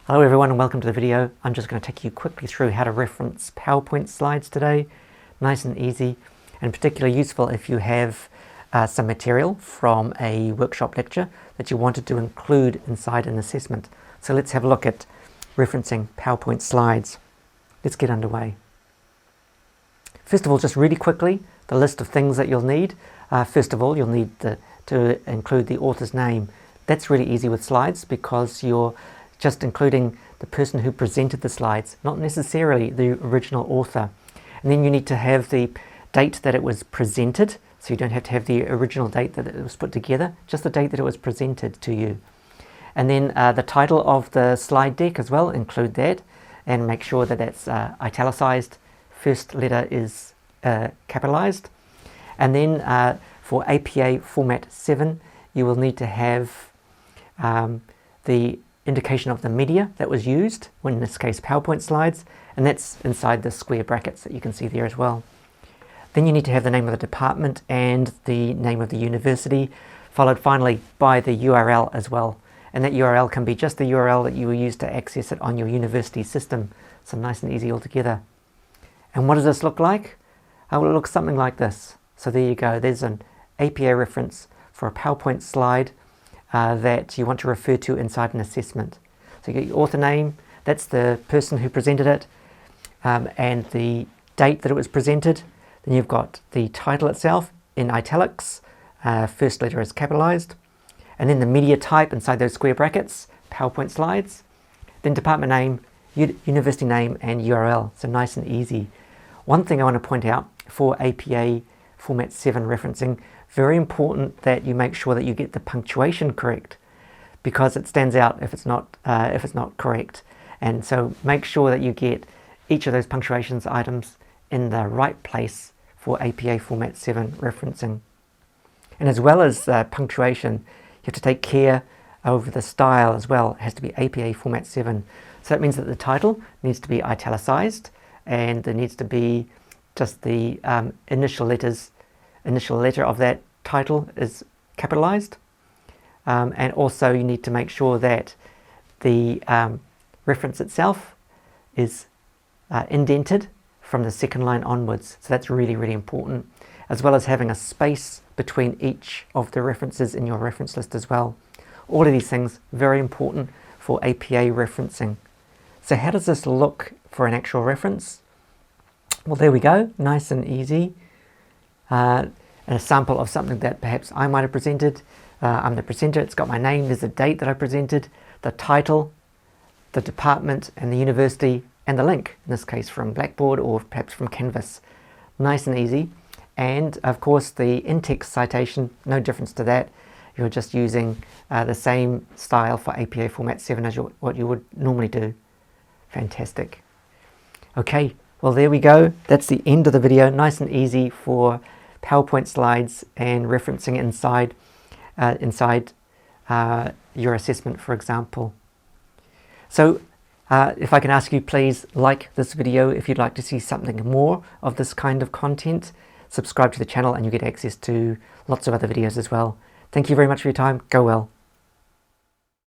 Hello everyone and welcome to the video. I'm just going to take you quickly through how to reference PowerPoint slides today. Nice and easy, and particularly useful if you have some material from a workshop lecture that you wanted to include inside an assessment. So let's have a look at referencing PowerPoint slides. Let's get underway. First of all, just really quickly, the list of things that you'll need. First of all, you'll need to include the author's name. That's really easy with slides because you're just including the person who presented the slides, not necessarily the original author. And then you need to have the date that it was presented, so you don't have to have the original date that it was put together, just the date that it was presented to you. And then the title of the slide deck as well, include that, and make sure that that's italicized, first letter is capitalized. And then for APA format 7, you will need to have the indication of the media that was used, in this case PowerPoint slides, and that's inside the square brackets that you can see there as well. Then you need to have the name of the department and the name of the university, followed finally by the URL as well. And that URL can be just the URL that you will use to access it on your university system. So nice and easy altogether. And what does this look like? Well, it looks something like this. So there you go. There's an APA reference for a PowerPoint slide that you want to refer to inside an assessment. So you get your author name, that's the person who presented it, and the date that it was presented. Then you've got the title itself in italics, first letter is capitalized, and then the media type inside those square brackets, PowerPoint slides, then department name, university name, and URL. So nice and easy. One thing I want to point out for APA format 7 referencing, very important that you make sure that you get the punctuation correct, because it stands out if it's not correct. And so make sure that you get each of those punctuations items in the right place for APA format 7 referencing. And as well as punctuation, you have to take care over the style as well. It has to be APA format 7. So that means that the title needs to be italicized, and there needs to be just the initial letter of that title is capitalized, and also you need to make sure that the reference itself is indented from the second line onwards. So that's really, really important, as well as having a space between each of the references in your reference list as well. All of these things very important for APA referencing. So how does this look for an actual reference? Well, there we go, nice and easy. A sample of something that perhaps I might have presented. I'm the presenter, it's got my name, there's the date that I presented, the title, the department and the university, and the link, in this case from Blackboard or perhaps from Canvas. Nice and easy. And of course the in-text citation, no difference to that. You're just using the same style for APA format 7 as what you would normally do. Fantastic. Okay, well there we go. That's the end of the video. Nice and easy for PowerPoint slides and referencing inside your assessment, for example. So if I can ask you, please like this video if you'd like to see something more of this kind of content. Subscribe to the channel and you get access to lots of other videos as well. Thank you very much for your time. Go well.